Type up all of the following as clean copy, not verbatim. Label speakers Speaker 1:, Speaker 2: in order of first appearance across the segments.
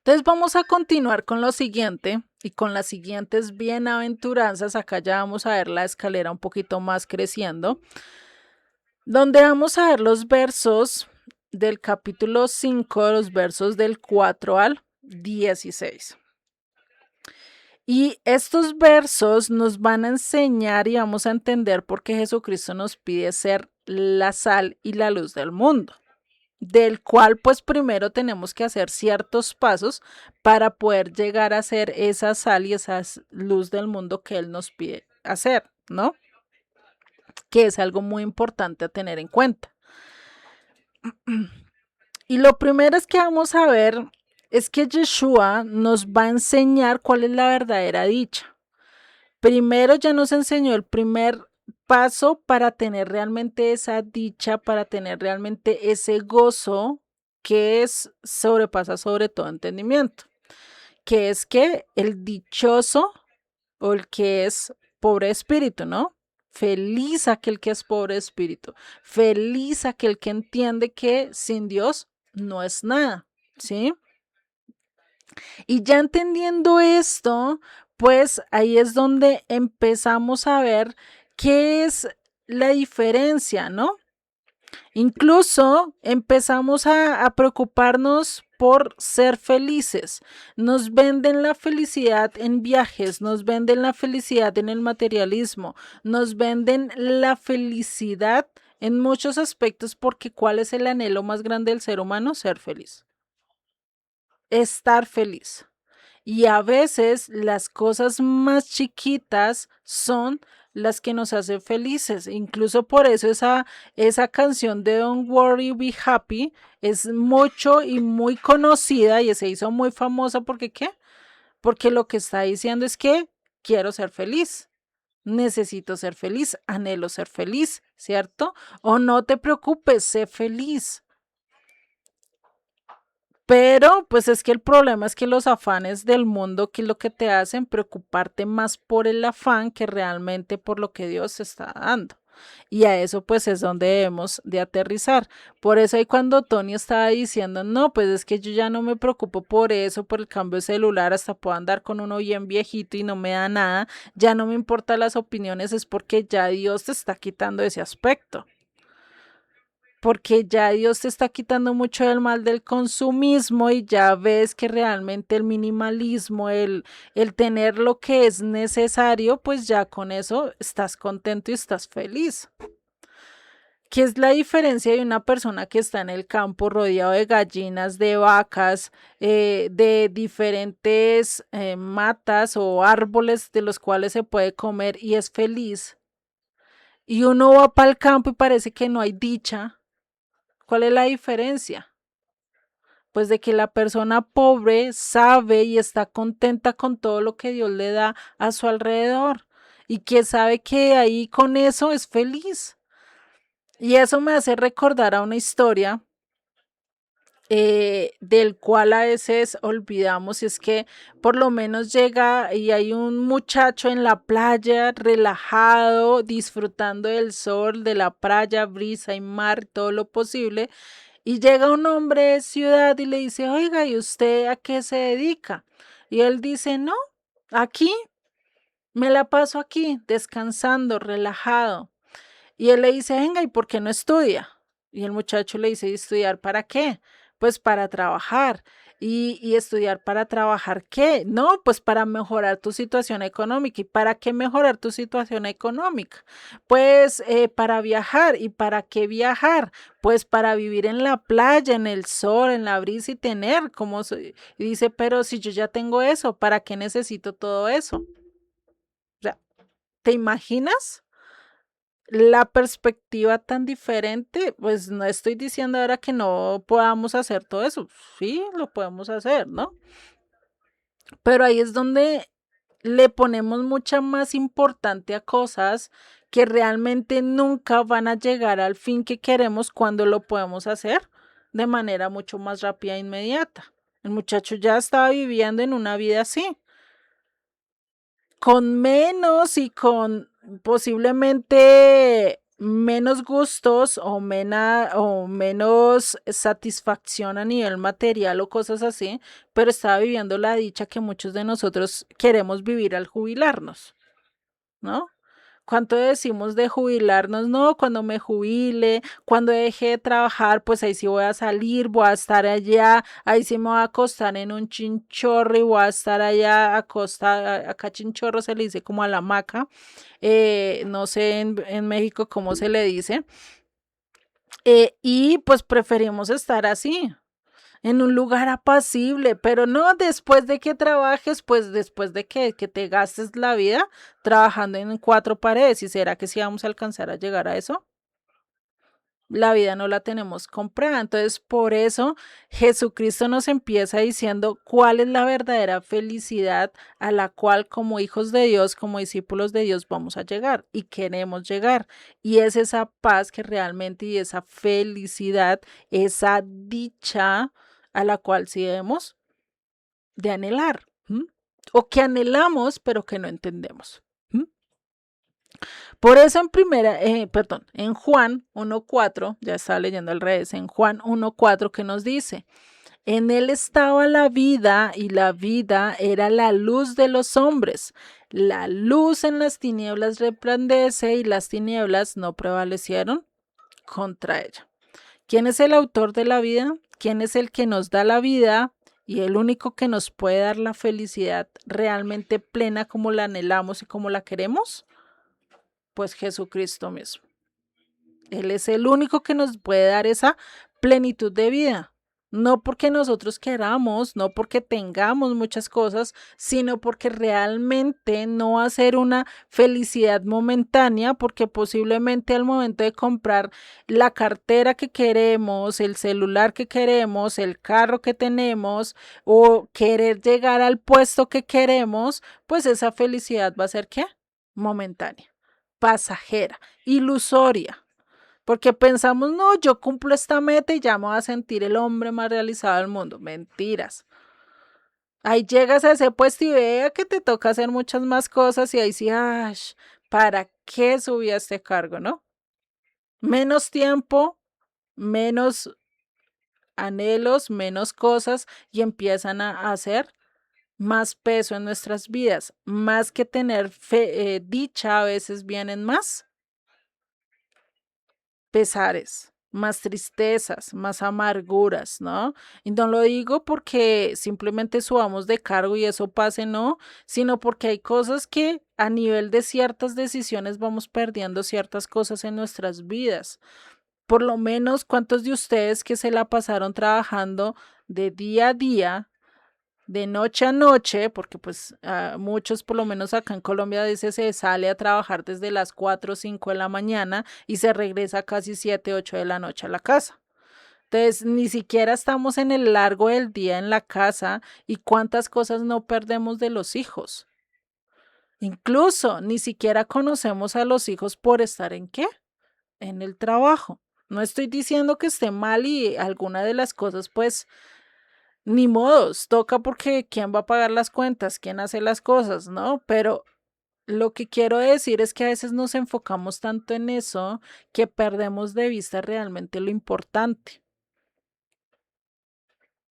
Speaker 1: Entonces vamos a continuar con lo siguiente y con las siguientes bienaventuranzas. Acá ya vamos a ver la escalera un poquito más creciendo, donde vamos a ver los versos del capítulo 5, los versos del 4 al 16. Y estos versos nos van a enseñar y vamos a entender por qué Jesucristo nos pide ser la sal y la luz del mundo, del cual pues primero tenemos que hacer ciertos pasos para poder llegar a ser esa sal y esa luz del mundo que Él nos pide hacer, ¿no? Que es algo muy importante a tener en cuenta. Y lo primero es que vamos a ver es que Yeshua nos va a enseñar cuál es la verdadera dicha. Primero ya nos enseñó el primer paso para tener realmente esa dicha, para tener realmente ese gozo que es sobrepasa sobre todo entendimiento, que es que el dichoso o el que es pobre de espíritu, ¿no? Feliz aquel que es pobre de espíritu, feliz aquel que entiende que sin Dios no es nada, ¿sí? Y ya entendiendo esto, pues ahí es donde empezamos a ver qué es la diferencia, ¿no? Incluso empezamos a preocuparnos por ser felices. Nos venden la felicidad en viajes, nos venden la felicidad en el materialismo, nos venden la felicidad en muchos aspectos porque ¿cuál es el anhelo más grande del ser humano? Ser feliz. Estar feliz. Y a veces las cosas más chiquitas son las que nos hacen felices. Incluso por eso esa canción de Don't Worry, Be Happy es mucho y muy conocida y se hizo muy famosa porque ¿qué? Porque lo que está diciendo es que quiero ser feliz. Necesito ser feliz, anhelo ser feliz, ¿cierto? O no te preocupes, sé feliz. Pero pues es que el problema es que los afanes del mundo, que es lo que te hacen preocuparte más por el afán que realmente por lo que Dios te está dando. Y a eso pues es donde debemos de aterrizar. Por eso ahí cuando Tony estaba diciendo, no, pues es que yo ya no me preocupo por eso, por el cambio de celular, hasta puedo andar con uno bien viejito y no me da nada, ya no me importan las opiniones, es porque ya Dios te está quitando ese aspecto, porque ya Dios te está quitando mucho del mal del consumismo y ya ves que realmente el minimalismo, el tener lo que es necesario, pues ya con eso estás contento y estás feliz. ¿Qué es la diferencia de una persona que está en el campo rodeado de gallinas, de vacas, de diferentes matas o árboles de los cuales se puede comer y es feliz? Y uno va para el campo y parece que no hay dicha. ¿Cuál es la diferencia? Pues de que la persona pobre sabe y está contenta con todo lo que Dios le da a su alrededor y que sabe que ahí con eso es feliz. Y eso me hace recordar a una historia del cual a veces olvidamos, y es que por lo menos llega y hay un muchacho en la playa relajado, disfrutando del sol, de la playa, brisa y mar, todo lo posible. Y llega un hombre de ciudad y le dice, oiga, ¿y usted a qué se dedica? Y él dice, no, aquí, me la paso aquí, descansando, relajado. Y él le dice, venga, ¿y por qué no estudia? Y el muchacho le dice, ¿y estudiar para qué? Pues para trabajar. ¿Y estudiar para trabajar qué? No, pues para mejorar tu situación económica. ¿Y para qué mejorar tu situación económica? Pues para viajar. ¿Y para qué viajar? Pues para vivir en la playa, en el sol, en la brisa y tener como... Y dice, pero si yo ya tengo eso, ¿para qué necesito todo eso? O sea, ¿te imaginas? La perspectiva tan diferente, pues no estoy diciendo ahora que no podamos hacer todo eso, sí, lo podemos hacer, ¿no? Pero ahí es donde le ponemos mucha más importancia a cosas que realmente nunca van a llegar al fin que queremos cuando lo podemos hacer de manera mucho más rápida e inmediata. El muchacho ya estaba viviendo en una vida así, con menos y con posiblemente menos gustos o menos satisfacción a nivel material o cosas así, pero estaba viviendo la dicha que muchos de nosotros queremos vivir al jubilarnos, ¿no? ¿Cuánto decimos de jubilarnos? No, cuando me jubile, cuando deje de trabajar, pues ahí sí voy a salir, voy a estar allá, ahí sí me voy a acostar en un chinchorro y voy a estar allá acostada, acá chinchorro se le dice como a la hamaca, no sé en México cómo se le dice, y pues preferimos estar así, en un lugar apacible, pero no después de que trabajes, pues después de que te gastes la vida trabajando en cuatro paredes. ¿Y será que sí vamos a alcanzar a llegar a eso? La vida no la tenemos comprada. Entonces, por eso Jesucristo nos empieza diciendo cuál es la verdadera felicidad a la cual como hijos de Dios, como discípulos de Dios vamos a llegar y queremos llegar. Y es esa paz que realmente y esa felicidad, esa dicha a la cual sí debemos de anhelar. ¿M? O que anhelamos, pero que no entendemos. ¿M? Por eso en Juan 1.4, ya estaba leyendo al revés, en Juan 1.4 que nos dice, en él estaba la vida y la vida era la luz de los hombres. La luz en las tinieblas resplandece y las tinieblas no prevalecieron contra ella. ¿Quién es el autor de la vida? ¿Quién es el que nos da la vida? Y el único que nos puede dar la felicidad realmente plena como la anhelamos y como la queremos, pues Jesucristo mismo. Él es el único que nos puede dar esa plenitud de vida. No porque nosotros queramos, no porque tengamos muchas cosas, sino porque realmente no va a ser una felicidad momentánea, porque posiblemente al momento de comprar la cartera que queremos, el celular que queremos, el carro que tenemos o querer llegar al puesto que queremos, pues esa felicidad va a ser ¿qué? Momentánea, pasajera, ilusoria. Porque pensamos, no, yo cumplo esta meta y ya me voy a sentir el hombre más realizado del mundo. Mentiras. Ahí llegas a ese puesto y vea que te toca hacer muchas más cosas y ahí sí, ay, ¿para qué subí a este cargo, no? Menos tiempo, menos anhelos, menos cosas y empiezan a hacer más peso en nuestras vidas. Más que tener dicha, a veces vienen más pesares, más tristezas, más amarguras, ¿no? Y no lo digo porque simplemente subamos de cargo y eso pase, no, sino porque hay cosas que a nivel de ciertas decisiones vamos perdiendo ciertas cosas en nuestras vidas. Por lo menos, ¿cuántos de ustedes que se la pasaron trabajando de día a día? De noche a noche, porque pues muchos, por lo menos acá en Colombia, dice se sale a trabajar desde las 4 o 5 de la mañana y se regresa casi 7 8 de la noche a la casa. Entonces, ni siquiera estamos en el largo del día en la casa y cuántas cosas no perdemos de los hijos. Incluso ni siquiera conocemos a los hijos por estar en qué, en el trabajo. No estoy diciendo que esté mal y alguna de las cosas pues ni modos, toca porque quién va a pagar las cuentas, quién hace las cosas, ¿no? Pero lo que quiero decir es que a veces nos enfocamos tanto en eso que perdemos de vista realmente lo importante.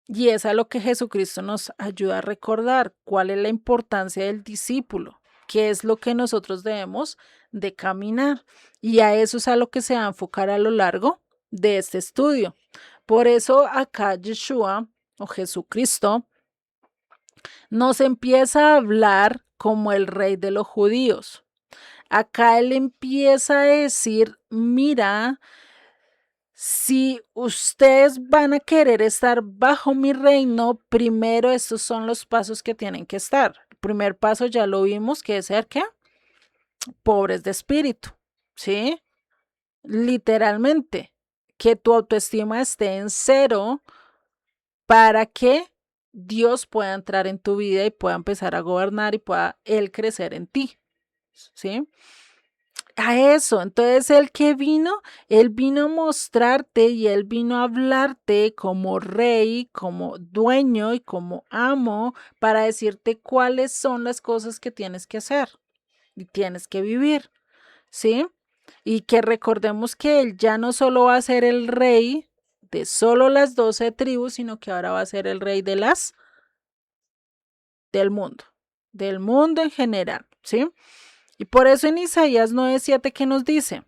Speaker 1: Y es a lo que Jesucristo nos ayuda a recordar, cuál es la importancia del discípulo, qué es lo que nosotros debemos de caminar. Y a eso es a lo que se va a enfocar a lo largo de este estudio. Por eso acá Yeshua o Jesucristo nos empieza a hablar como el rey de los judíos. Acá él empieza a decir, mira, si ustedes van a querer estar bajo mi reino, primero estos son los pasos que tienen que estar. El primer paso ya lo vimos, que es ser ¿qué? Pobres de espíritu, ¿sí? Literalmente, que tu autoestima esté en cero para que Dios pueda entrar en tu vida y pueda empezar a gobernar y pueda Él crecer en ti, ¿sí? A eso, entonces Él vino a mostrarte y Él vino a hablarte como rey, como dueño y como amo para decirte cuáles son las cosas que tienes que hacer y tienes que vivir, ¿sí? y que recordemos que él ya no solo va a ser el rey de solo las 12 tribus, sino que ahora va a ser el rey de del mundo en general, ¿sí? Y por eso en Isaías 9:7 que nos dice,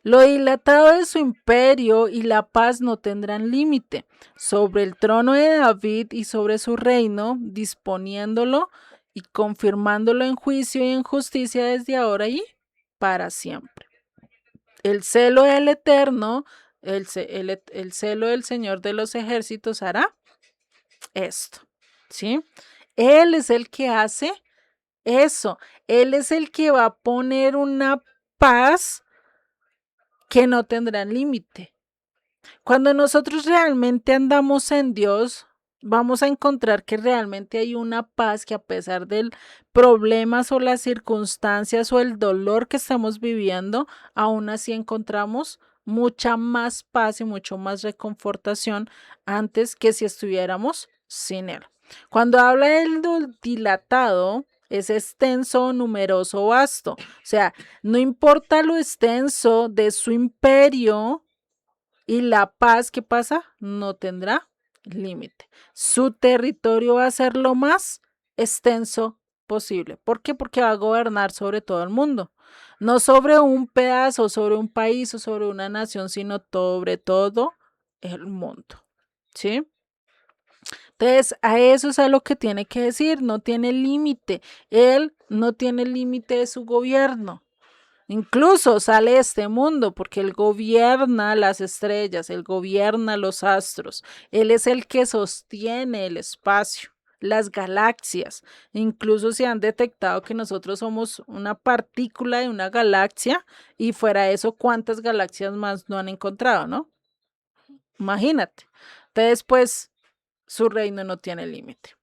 Speaker 1: lo dilatado de su imperio y la paz no tendrán límite sobre el trono de David y sobre su reino, disponiéndolo y confirmándolo en juicio y en justicia desde ahora y para siempre. El celo del Eterno, el celo del Señor de los ejércitos hará esto, ¿sí? Él es el que hace eso. Él es el que va a poner una paz que no tendrá límite. Cuando nosotros realmente andamos en Dios, vamos a encontrar que realmente hay una paz que a pesar del problemas o las circunstancias o el dolor que estamos viviendo, aún así encontramos mucha más paz y mucho más reconfortación antes que si estuviéramos sin él. Cuando habla del dilatado, es extenso, numeroso, vasto. O sea, no importa lo extenso de su imperio, y la paz, ¿qué pasa? No tendrá límite. Su territorio va a ser lo más extenso posible. ¿Por qué? Porque va a gobernar sobre todo el mundo. No sobre un pedazo, sobre un país o sobre una nación, sino sobre todo el mundo. ¿Sí? Entonces, a eso es a lo que tiene que decir, no tiene límite. Él no tiene límite de su gobierno. Incluso sale este mundo porque él gobierna las estrellas, él gobierna los astros, él es el que sostiene el espacio, las galaxias. Incluso se han detectado que nosotros somos una partícula de una galaxia y fuera de eso, ¿cuántas galaxias más no han encontrado, no? Imagínate. Entonces, pues, su reino no tiene límite.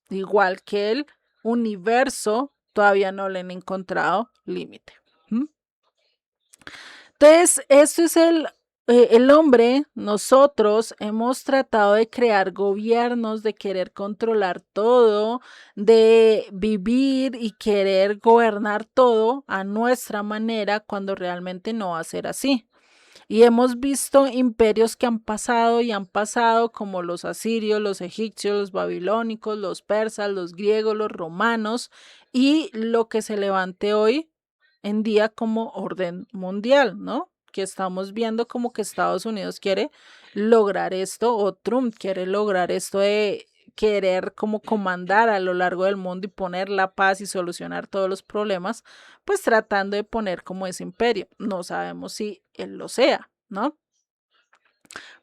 Speaker 1: Igual que el universo, todavía no le han encontrado límite. ¿Mm? Entonces, esto es el hombre, nosotros hemos tratado de crear gobiernos, de querer controlar todo, de vivir y querer gobernar todo a nuestra manera cuando realmente no va a ser así. Y hemos visto imperios que han pasado y han pasado como los asirios, los egipcios, los babilónicos, los persas, los griegos, los romanos y lo que se levante hoy en día como orden mundial, ¿no? Que estamos viendo como que Estados Unidos quiere lograr esto o Trump quiere lograr esto de querer como comandar a lo largo del mundo y poner la paz y solucionar todos los problemas, pues tratando de poner como ese imperio. No sabemos si él lo sea, ¿no?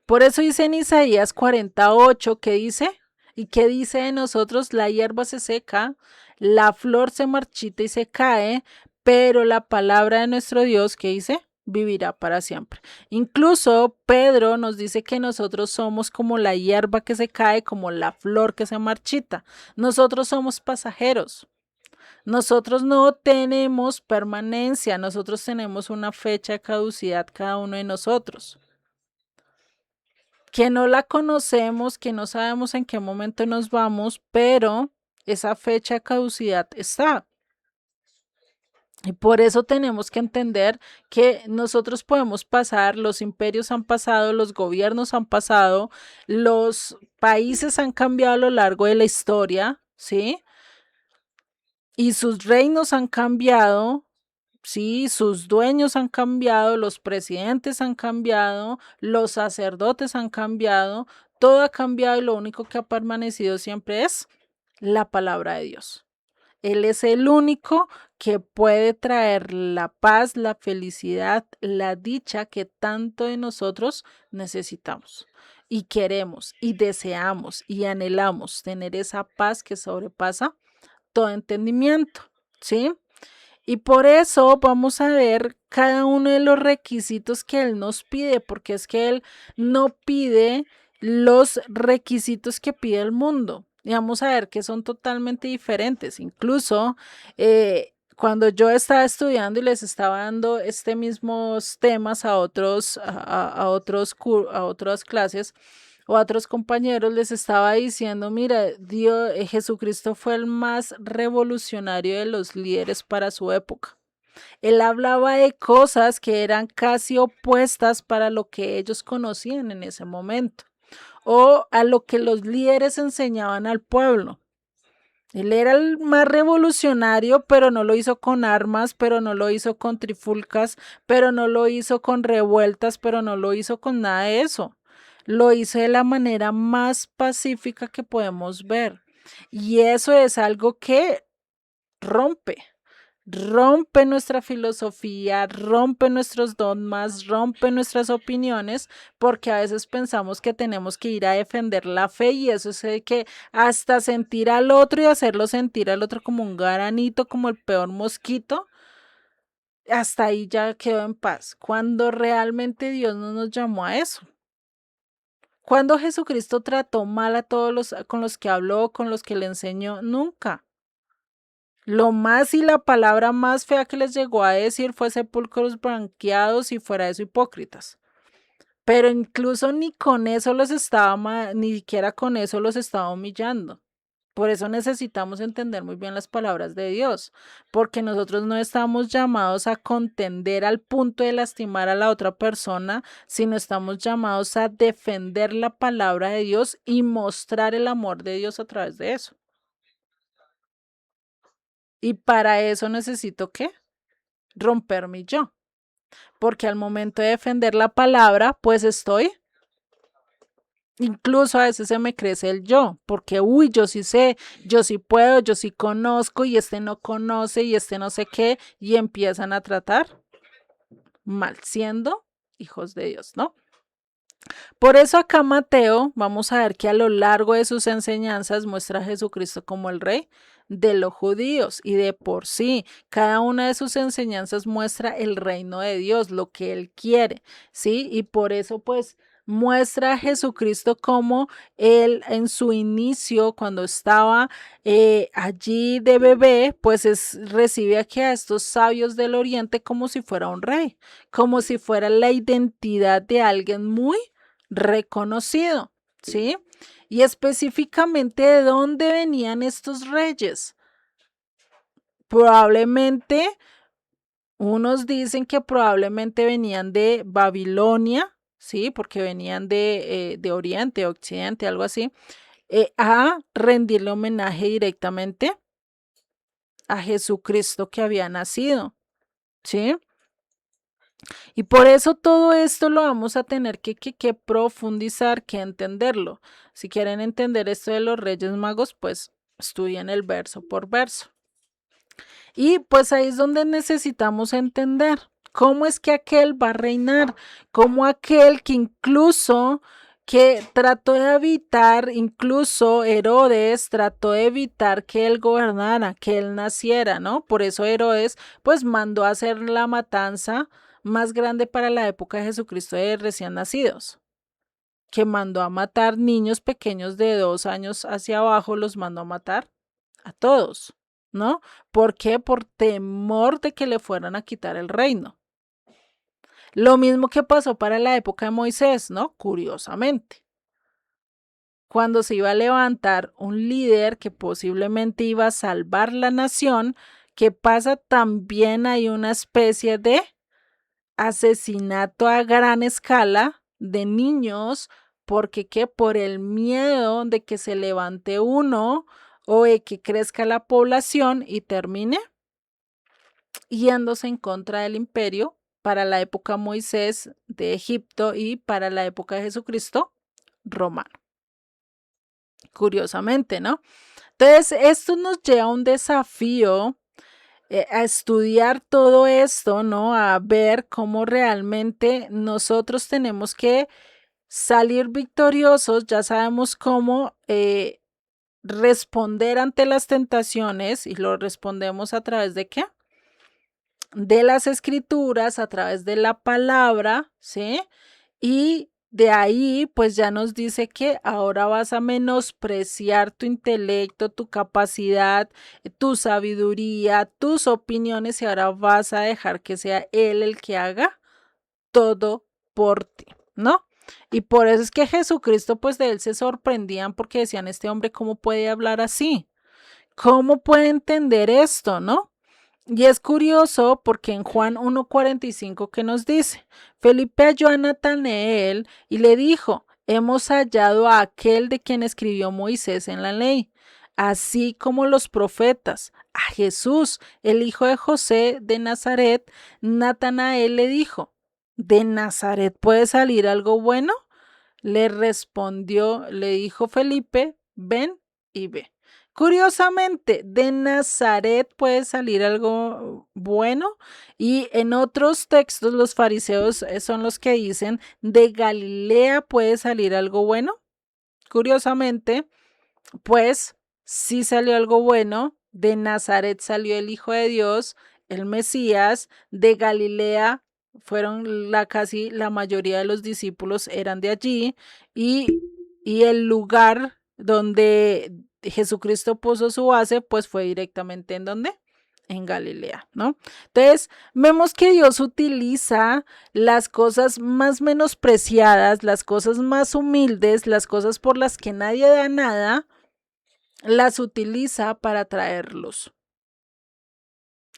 Speaker 1: Por eso dice en Isaías 48 que dice, y que dice de nosotros, la hierba se seca, la flor se marchita y se cae, pero la palabra de nuestro Dios, que dice, vivirá para siempre. Incluso Pedro nos dice que nosotros somos como la hierba que se cae, como la flor que se marchita. Nosotros somos pasajeros. Nosotros no tenemos permanencia, nosotros tenemos una fecha de caducidad cada uno de nosotros. Que no la conocemos, que no sabemos en qué momento nos vamos, pero esa fecha de caducidad está. Y por eso tenemos que entender que nosotros podemos pasar, los imperios han pasado, los gobiernos han pasado, los países han cambiado a lo largo de la historia, ¿sí? Y sus reinos han cambiado, sí, sus dueños han cambiado, los presidentes han cambiado, los sacerdotes han cambiado, todo ha cambiado y lo único que ha permanecido siempre es la palabra de Dios. Él es el único que puede traer la paz, la felicidad, la dicha que tanto de nosotros necesitamos y queremos y deseamos y anhelamos tener esa paz que sobrepasa todo entendimiento, ¿sí? Y por eso vamos a ver cada uno de los requisitos que Él nos pide, porque es que Él no pide los requisitos que pide el mundo. Y vamos a ver que son totalmente diferentes. Incluso cuando yo estaba estudiando y les estaba dando este mismos temas a otros, a otras clases, o a otros compañeros les estaba diciendo, mira, Dios, Jesucristo fue el más revolucionario de los líderes para su época. Él hablaba de cosas que eran casi opuestas para lo que ellos conocían en ese momento o a lo que los líderes enseñaban al pueblo. Él era el más revolucionario, pero no lo hizo con armas, pero no lo hizo con trifulcas, pero no lo hizo con revueltas, pero no lo hizo con nada de eso. Lo hizo de la manera más pacífica que podemos ver. Y eso es algo que rompe, rompe nuestra filosofía, rompe nuestros dogmas, rompe nuestras opiniones, porque a veces pensamos que tenemos que ir a defender la fe y eso es de que hasta sentir al otro y hacerlo sentir al otro como un garanito, como el peor mosquito, hasta ahí ya quedó en paz. Cuando realmente Dios no nos llamó a eso. Cuando Jesucristo trató mal a todos los con los que habló, con los que le enseñó, nunca. Lo más y la palabra más fea que les llegó a decir fue sepulcros blanqueados y fuera de eso hipócritas. Pero incluso ni con eso los estaba, ni siquiera con eso los estaba humillando. Por eso necesitamos entender muy bien las palabras de Dios, porque nosotros no estamos llamados a contender al punto de lastimar a la otra persona, sino estamos llamados a defender la palabra de Dios y mostrar el amor de Dios a través de eso. Y para eso necesito ¿qué? Romper mi yo. Porque al momento de defender la palabra, pues incluso a veces se me crece el yo, porque uy, yo sí sé, yo sí puedo, yo sí conozco y este no conoce y este no sé qué, y empiezan a tratar mal, siendo hijos de Dios, ¿no? Por eso acá Mateo, vamos a ver que a lo largo de sus enseñanzas muestra a Jesucristo como el rey de los judíos y de por sí, cada una de sus enseñanzas muestra el reino de Dios, lo que él quiere, ¿sí? Y por eso pues muestra a Jesucristo como él en su inicio, cuando estaba allí de bebé, pues recibe aquí a estos sabios del oriente como si fuera un rey, como si fuera la identidad de alguien muy reconocido, ¿sí? Y específicamente de dónde venían estos reyes. Probablemente, unos dicen que probablemente venían de Babilonia, ¿sí? Porque venían de Oriente, Occidente, algo así, a rendirle homenaje directamente a Jesucristo que había nacido, ¿sí? Y por eso todo esto lo vamos a tener que profundizar, que entenderlo. Si quieren entender esto de los Reyes Magos, pues estudien el verso por verso. Y pues ahí es donde necesitamos entender cómo es que aquel va a reinar, cómo aquel que incluso que trató de evitar, incluso Herodes trató de evitar que él gobernara, que él naciera, ¿no? Por eso Herodes pues mandó a hacer la matanza más grande para la época de Jesucristo de recién nacidos, que mandó a matar niños pequeños de 2 años hacia abajo, los mandó a matar a todos, ¿no? ¿Por qué? Por temor de que le fueran a quitar el reino. Lo mismo que pasó para la época de Moisés, ¿no? Curiosamente. Cuando se iba a levantar un líder que posiblemente iba a salvar la nación, ¿qué pasa? También hay una especie de asesinato a gran escala de niños, porque ¿qué? Por el miedo de que se levante uno o de que crezca la población y termine yéndose en contra del imperio para la época Moisés de Egipto y para la época de Jesucristo romano. Curiosamente, ¿no? Entonces, esto nos lleva a un desafío a estudiar todo esto, ¿no? A ver cómo realmente nosotros tenemos que salir victoriosos, ya sabemos cómo responder ante las tentaciones y lo respondemos a través de qué? De las escrituras, a través de la palabra, ¿sí? Y de ahí, pues ya nos dice que ahora vas a menospreciar tu intelecto, tu capacidad, tu sabiduría, tus opiniones y ahora vas a dejar que sea Él el que haga todo por ti, ¿no? Y por eso es que Jesucristo, pues de Él se sorprendían porque decían, este hombre, ¿cómo puede hablar así? ¿Cómo puede entender esto, no? Y es curioso porque en Juan 1:45 que nos dice, Felipe halló a Natanael y le dijo, hemos hallado a aquel de quien escribió Moisés en la ley, así como los profetas, a Jesús, el hijo de José de Nazaret. Natanael le dijo, ¿de Nazaret puede salir algo bueno? Le respondió, le dijo Felipe, ven y ve. Curiosamente, de Nazaret puede salir algo bueno y en otros textos los fariseos son los que dicen, de Galilea puede salir algo bueno. Curiosamente, pues sí salió algo bueno, de Nazaret salió el Hijo de Dios, el Mesías, de Galilea fueron casi la mayoría de los discípulos eran de allí y, y el lugar donde Jesucristo puso su base pues fue directamente en donde en Galilea, ¿no? Entonces, vemos que Dios utiliza las cosas más menospreciadas, las cosas más humildes, las cosas por las que nadie da nada, las utiliza para traerlos,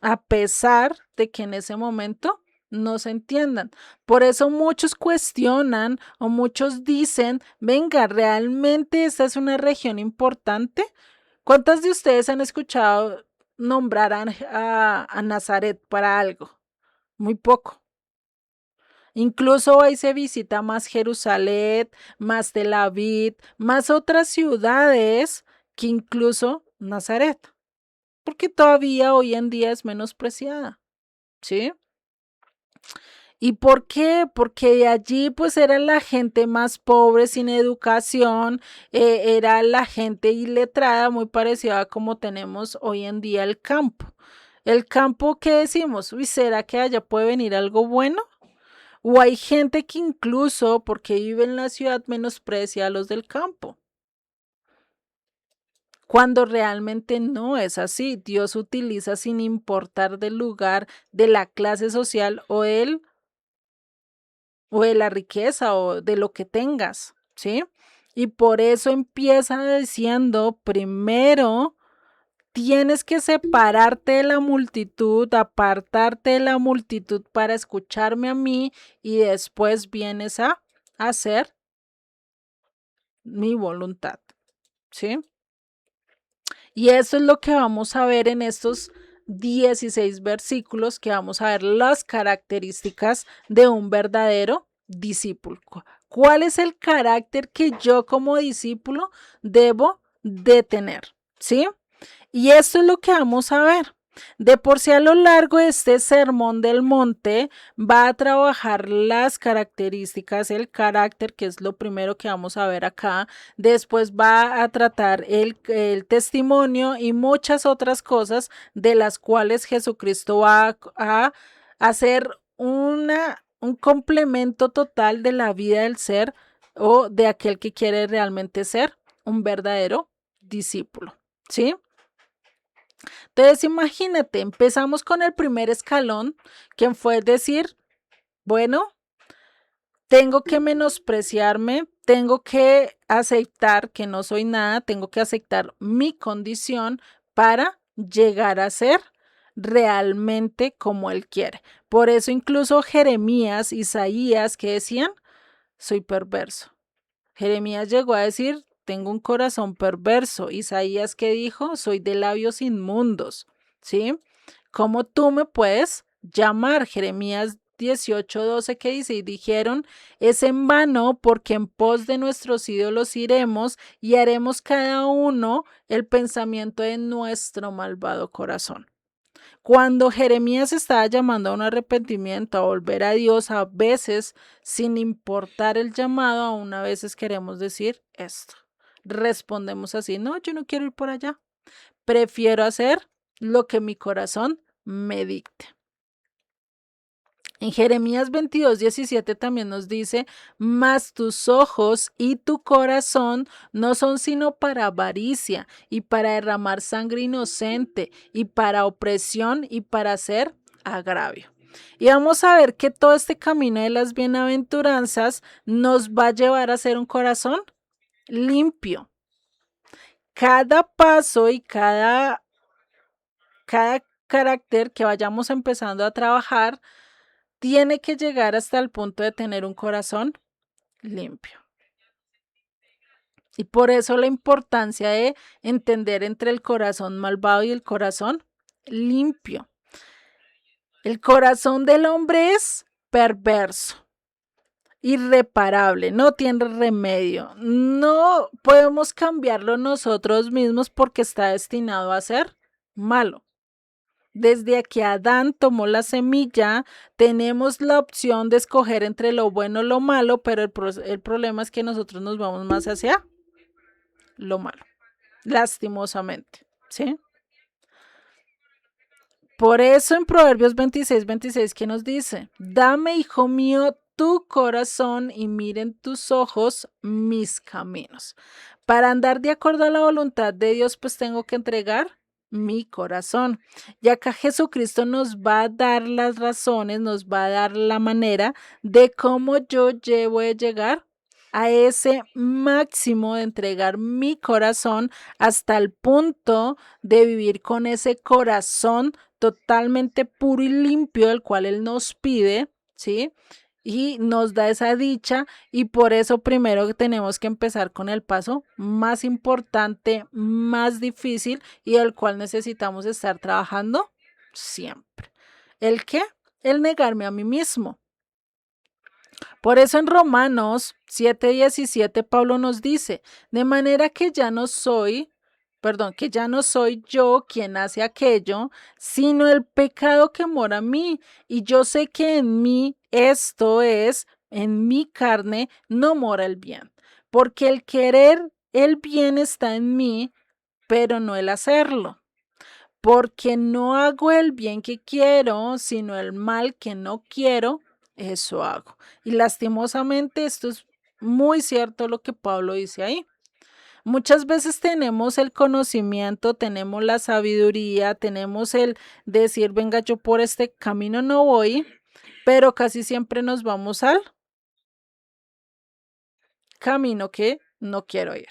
Speaker 1: a pesar de que en ese momento no se entiendan. Por eso muchos cuestionan o muchos dicen, venga, ¿realmente esta es una región importante? ¿Cuántas de ustedes han escuchado nombrar a Nazaret para algo? Muy poco. Incluso ahí se visita más Jerusalén, más Tel Aviv, más otras ciudades que incluso Nazaret, porque todavía hoy en día es menospreciada, ¿sí? ¿Y por qué? Porque de allí pues era la gente más pobre, sin educación, era la gente iletrada, muy parecida a como tenemos hoy en día el campo. El campo, ¿qué decimos? Uy, ¿será que allá puede venir algo bueno? O hay gente que incluso porque vive en la ciudad menosprecia a los del campo, cuando realmente no es así. Dios utiliza sin importar del lugar, de la clase social o de la riqueza o de lo que tengas, ¿sí? Y por eso empieza diciendo, primero tienes que separarte de la multitud, apartarte de la multitud para escucharme a mí y después vienes a hacer mi voluntad, ¿sí? Y eso es lo que vamos a ver en estos 16 versículos, que vamos a ver las características de un verdadero discípulo. ¿Cuál es el carácter que yo como discípulo debo de tener? ¿Sí? Y esto es lo que vamos a ver. De por sí a lo largo de este sermón del monte va a trabajar las características, el carácter, que es lo primero que vamos a ver acá. Después va a tratar el testimonio y muchas otras cosas de las cuales Jesucristo va a hacer un complemento total de la vida del ser o de aquel que quiere realmente ser un verdadero discípulo. ¿Sí? Entonces, imagínate, empezamos con el primer escalón, que fue decir, bueno, tengo que menospreciarme, tengo que aceptar que no soy nada, tengo que aceptar mi condición para llegar a ser realmente como Él quiere. Por eso incluso Jeremías, Isaías, que decían, soy perverso. Jeremías llegó a decir, tengo un corazón perverso. Isaías que dijo, soy de labios inmundos. ¿Sí? ¿Cómo tú me puedes llamar? Jeremías 18:12 que dice, y dijeron, es en vano porque en pos de nuestros ídolos iremos y haremos cada uno el pensamiento de nuestro malvado corazón. Cuando Jeremías estaba llamando a un arrepentimiento, a volver a Dios, a veces, sin importar el llamado, aún a veces queremos decir esto. Respondemos así, no, yo no quiero ir por allá. Prefiero hacer lo que mi corazón me dicte. En Jeremías 22:17 también nos dice, mas tus ojos y tu corazón no son sino para avaricia y para derramar sangre inocente y para opresión y para hacer agravio. Y vamos a ver que todo este camino de las bienaventuranzas nos va a llevar a ser un corazón limpio. Cada paso y cada carácter que vayamos empezando a trabajar tiene que llegar hasta el punto de tener un corazón limpio. Y por eso la importancia de entender entre el corazón malvado y el corazón limpio. El corazón del hombre es perverso, irreparable, no tiene remedio. No podemos cambiarlo nosotros mismos porque está destinado a ser malo. Desde que Adán tomó la semilla, tenemos la opción de escoger entre lo bueno y lo malo, pero el problema es que nosotros nos vamos más hacia lo malo, lastimosamente, ¿sí? Por eso en Proverbios 26, ¿qué nos dice? Dame, hijo mío, tu corazón y miren tus ojos mis caminos. Para andar de acuerdo a la voluntad de Dios, pues tengo que entregar mi corazón. Y acá Jesucristo nos va a dar las razones, nos va a dar la manera de cómo yo voy a llegar a ese máximo de entregar mi corazón hasta el punto de vivir con ese corazón totalmente puro y limpio, el cual Él nos pide, ¿sí? Y nos da esa dicha y por eso primero tenemos que empezar con el paso más importante, más difícil y el cual necesitamos estar trabajando siempre. ¿El qué? El negarme a mí mismo. Por eso en Romanos 7:17 Pablo nos dice, de manera que ya no soy yo quien hace aquello, sino el pecado que mora en mí. Y yo sé que en mí, esto es, en mi carne, no mora el bien. Porque el querer el bien está en mí, pero no el hacerlo. Porque no hago el bien que quiero, sino el mal que no quiero, eso hago. Y lastimosamente esto es muy cierto lo que Pablo dice ahí. Muchas veces tenemos el conocimiento, tenemos la sabiduría, tenemos el decir, venga, yo por este camino no voy, pero casi siempre nos vamos al camino que no quiero ir.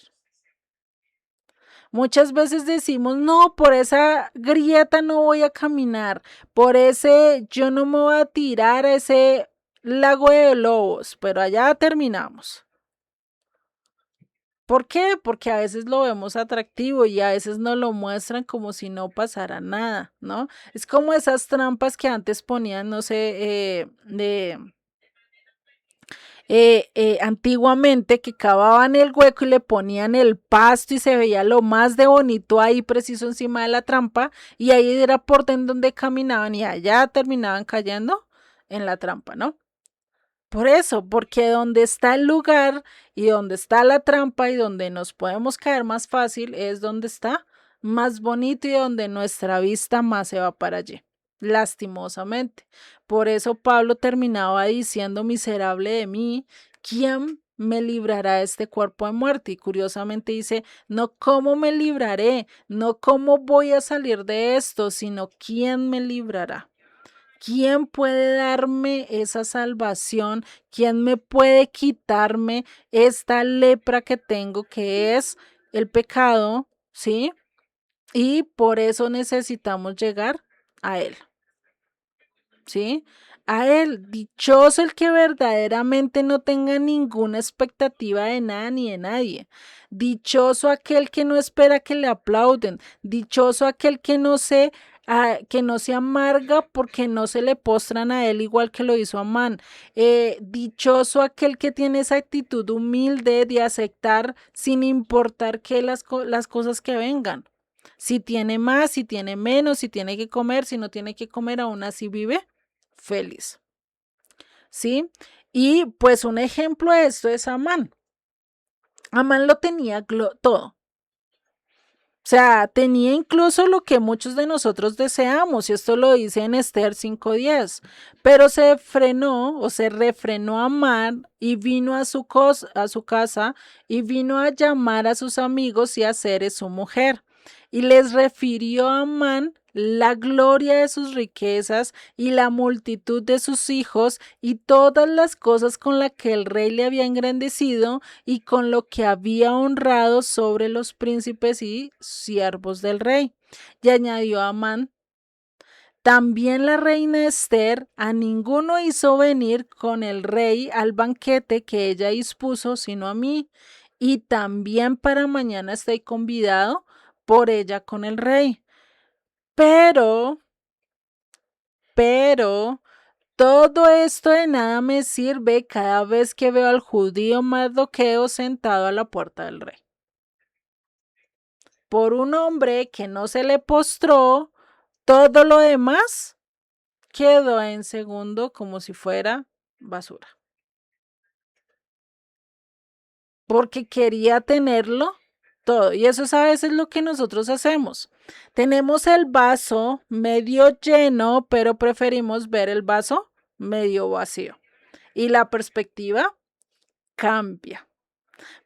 Speaker 1: Muchas veces decimos, no, por esa grieta no voy a caminar, por ese yo no me voy a tirar a ese lago de lobos, pero allá terminamos. ¿Por qué? Porque a veces lo vemos atractivo y a veces nos lo muestran como si no pasara nada, ¿no? Es como esas trampas que antes ponían, no sé, antiguamente que cavaban el hueco y le ponían el pasto y se veía lo más de bonito ahí preciso encima de la trampa y ahí era por donde caminaban y allá terminaban cayendo en la trampa, ¿no? Por eso, porque donde está el lugar y donde está la trampa y donde nos podemos caer más fácil es donde está más bonito y donde nuestra vista más se va para allí, lastimosamente. Por eso Pablo terminaba diciendo, miserable de mí, ¿quién me librará de este cuerpo de muerte? Y curiosamente dice, no cómo me libraré, no cómo voy a salir de esto, sino quién me librará. ¿Quién puede darme esa salvación? ¿Quién me puede quitarme esta lepra que tengo, que es el pecado? ¿Sí? Y por eso necesitamos llegar a Él. ¿Sí? A Él, dichoso el que verdaderamente no tenga ninguna expectativa de nada ni de nadie. Dichoso aquel que no espera que le aplauden. Dichoso aquel que no se amarga porque no se le postran a él igual que lo hizo Amán. Dichoso aquel que tiene esa actitud humilde de aceptar sin importar que las cosas que vengan. Si tiene más, si tiene menos, si tiene que comer, si no tiene que comer, aún así vive feliz. ¿Sí? Y pues un ejemplo de esto es Amán. Amán lo tenía todo. O sea, tenía incluso lo que muchos de nosotros deseamos, y esto lo dice en Esther 5:10, pero se frenó o se refrenó Amán y vino a su casa y vino a llamar a sus amigos y a Zeres su mujer. Y les refirió a Amán la gloria de sus riquezas y la multitud de sus hijos y todas las cosas con las que el rey le había engrandecido y con lo que había honrado sobre los príncipes y siervos del rey. Y añadió a Amán, También la reina Esther a ninguno hizo venir con el rey al banquete que ella dispuso, sino a mí. Y también para mañana estoy convidado por ella con el rey. Pero, todo esto de nada me sirve cada vez que veo al judío Mardoqueo sentado a la puerta del rey. Por un hombre que no se le postró, todo lo demás quedó en segundo como si fuera basura. Porque quería tenerlo todo. Y eso es a veces lo que nosotros hacemos. Tenemos el vaso medio lleno, pero preferimos ver el vaso medio vacío. Y la perspectiva cambia.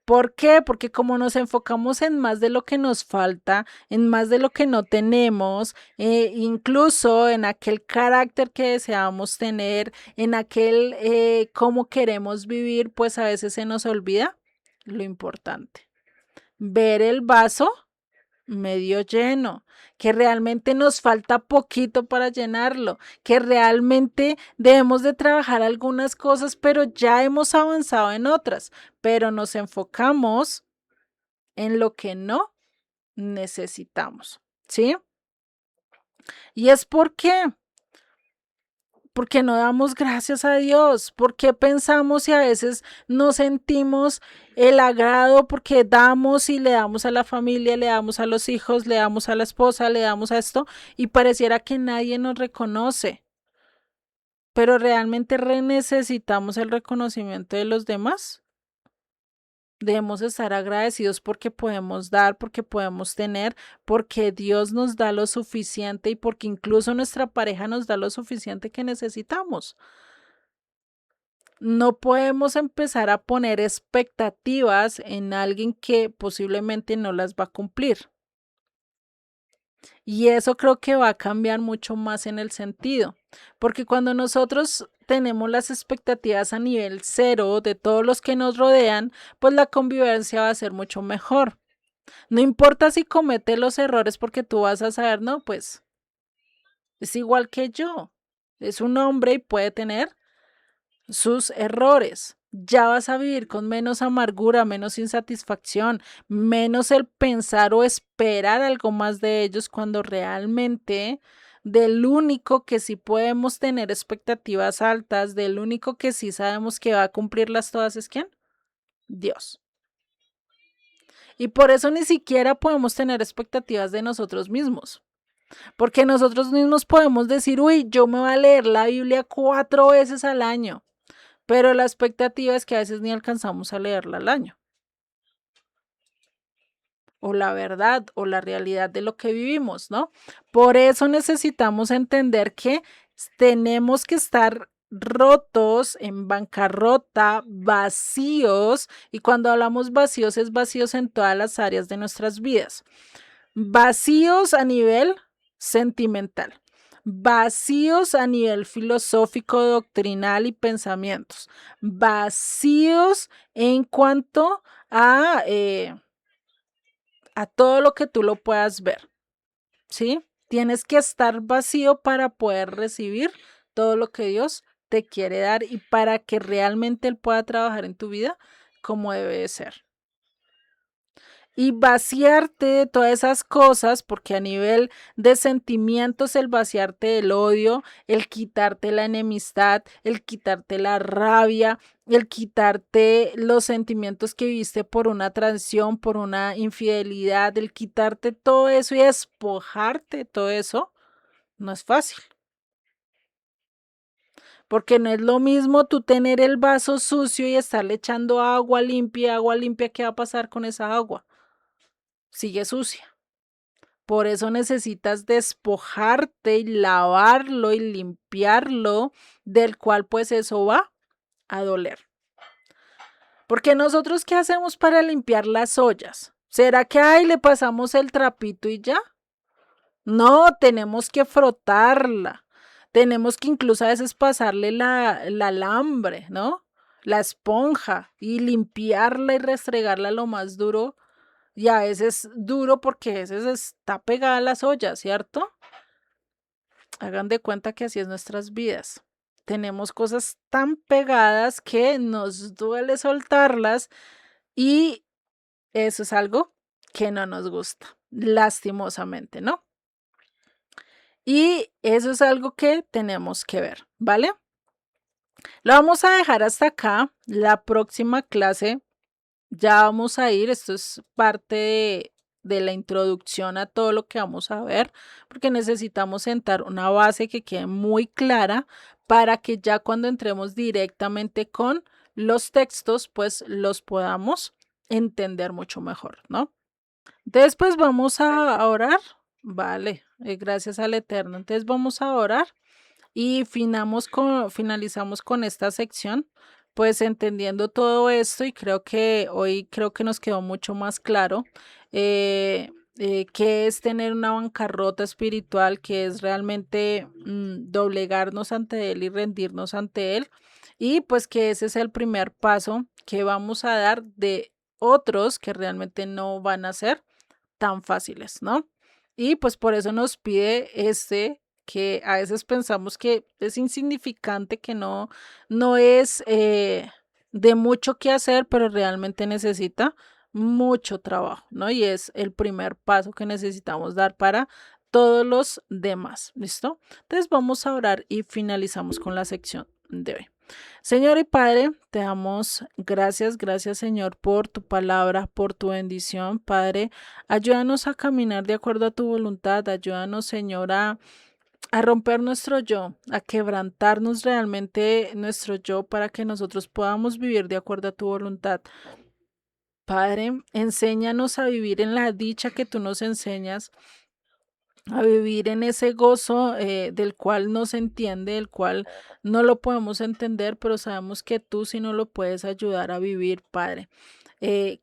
Speaker 1: ¿Por qué? Porque como nos enfocamos en más de lo que nos falta, en más de lo que no tenemos, incluso en aquel carácter que deseamos tener, en aquel cómo queremos vivir, pues a veces se nos olvida lo importante. Ver el vaso medio lleno, que realmente nos falta poquito para llenarlo, que realmente debemos de trabajar algunas cosas, pero ya hemos avanzado en otras, pero nos enfocamos en lo que no necesitamos, ¿sí? Y es porque no damos gracias a Dios, porque pensamos y a veces no sentimos el agrado porque damos y le damos a la familia, le damos a los hijos, le damos a la esposa, le damos a esto y pareciera que nadie nos reconoce, pero realmente necesitamos el reconocimiento de los demás. Debemos estar agradecidos porque podemos dar, porque podemos tener, porque Dios nos da lo suficiente y porque incluso nuestra pareja nos da lo suficiente que necesitamos. No podemos empezar a poner expectativas en alguien que posiblemente no las va a cumplir. Y eso creo que va a cambiar mucho más en el sentido, porque cuando nosotros tenemos las expectativas a nivel cero de todos los que nos rodean, pues la convivencia va a ser mucho mejor. No importa si comete los errores porque tú vas a saber, no, pues es igual que yo. Es un hombre y puede tener sus errores. Ya vas a vivir con menos amargura, menos insatisfacción, menos el pensar o esperar algo más de ellos cuando realmente del único que sí podemos tener expectativas altas, del único que sí sabemos que va a cumplirlas todas es ¿quién? Dios. Y por eso ni siquiera podemos tener expectativas de nosotros mismos. Porque nosotros mismos podemos decir, uy, yo me voy a leer la Biblia 4 veces al año. Pero la expectativa es que a veces ni alcanzamos a leerla al año. O la verdad o la realidad de lo que vivimos, ¿no? Por eso necesitamos entender que tenemos que estar rotos, en bancarrota, vacíos, y cuando hablamos vacíos es vacíos en todas las áreas de nuestras vidas. Vacíos a nivel sentimental, vacíos a nivel filosófico, doctrinal y pensamientos, vacíos en cuanto a todo lo que tú lo puedas ver, ¿sí? Tienes que estar vacío para poder recibir todo lo que Dios te quiere dar y para que realmente Él pueda trabajar en tu vida como debe de ser. Y vaciarte de todas esas cosas, porque a nivel de sentimientos, el vaciarte del odio, el quitarte la enemistad, el quitarte la rabia, el quitarte los sentimientos que viste por una traición, por una infidelidad, el quitarte todo eso y despojarte de todo eso, no es fácil. Porque no es lo mismo tú tener el vaso sucio y estarle echando agua limpia, ¿qué va a pasar con esa agua? Sigue sucia. Por eso necesitas despojarte y lavarlo y limpiarlo, del cual pues eso va a doler. Porque nosotros, ¿qué hacemos para limpiar las ollas? ¿Será que ahí le pasamos el trapito y ya? No, tenemos que frotarla. Tenemos que incluso a veces pasarle el alambre, ¿no? La esponja y limpiarla y restregarla lo más duro. Y a veces duro porque a veces está pegada a las ollas, ¿cierto? Hagan de cuenta que así es nuestras vidas. Tenemos cosas tan pegadas que nos duele soltarlas y eso es algo que no nos gusta, lastimosamente, ¿no? Y eso es algo que tenemos que ver, ¿vale? Lo vamos a dejar hasta acá. La próxima clase ya vamos a ir, esto es parte de la introducción a todo lo que vamos a ver, porque necesitamos sentar una base que quede muy clara para que ya cuando entremos directamente con los textos, pues los podamos entender mucho mejor, ¿no? Después vamos a orar, vale, gracias al Eterno. Entonces vamos a orar y finalizamos con esta sección, pues entendiendo todo esto y creo que nos quedó mucho más claro qué es tener una bancarrota espiritual, que es realmente doblegarnos ante Él y rendirnos ante Él. Y pues que ese es el primer paso que vamos a dar de otros que realmente no van a ser tan fáciles, ¿no? Y pues por eso nos pide que a veces pensamos que es insignificante, que no es de mucho que hacer, pero realmente necesita mucho trabajo, ¿no? Y es el primer paso que necesitamos dar para todos los demás, ¿listo? Entonces vamos a orar y finalizamos con la sección de hoy. Señor y Padre, te damos gracias, gracias Señor por tu palabra, por tu bendición, Padre. Ayúdanos a caminar de acuerdo a tu voluntad, ayúdanos Señor a romper nuestro yo, a quebrantarnos realmente nuestro yo para que nosotros podamos vivir de acuerdo a tu voluntad. Padre, enséñanos a vivir en la dicha que tú nos enseñas, a vivir en ese gozo del cual no se entiende, el cual no lo podemos entender, pero sabemos que tú sí nos lo puedes ayudar a vivir, Padre.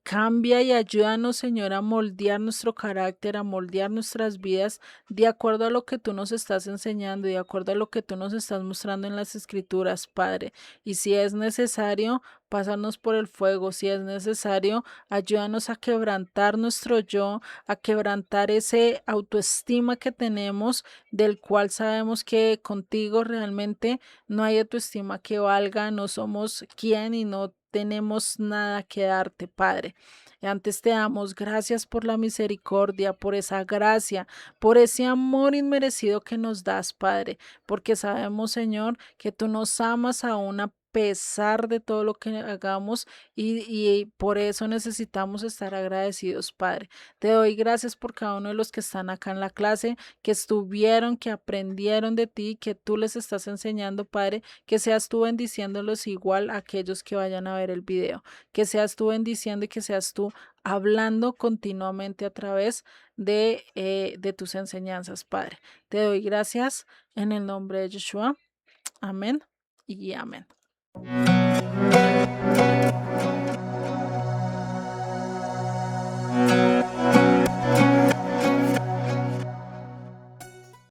Speaker 1: Cambia y ayúdanos, Señor, a moldear nuestro carácter, a moldear nuestras vidas de acuerdo a lo que tú nos estás enseñando y de acuerdo a lo que tú nos estás mostrando en las escrituras, Padre. Y si es necesario, pásarnos por el fuego, si es necesario, ayúdanos a quebrantar nuestro yo, a quebrantar ese autoestima que tenemos, del cual sabemos que contigo realmente no hay autoestima que valga, no somos quien y no tenemos nada que darte, Padre. Antes te damos gracias por la misericordia, por esa gracia, por ese amor inmerecido que nos das, Padre, porque sabemos, Señor, que tú nos amas aún a pesar de todo lo que hagamos y por eso necesitamos estar agradecidos, Padre. Te doy gracias por cada uno de los que están acá en la clase, que estuvieron, que aprendieron de ti, que tú les estás enseñando, Padre, que seas tú bendiciéndolos igual a aquellos que vayan a ver el video, que seas tú bendiciendo y que seas tú hablando continuamente a través de tus enseñanzas, Padre. Te doy gracias en el nombre de Yeshua. Amén y amén.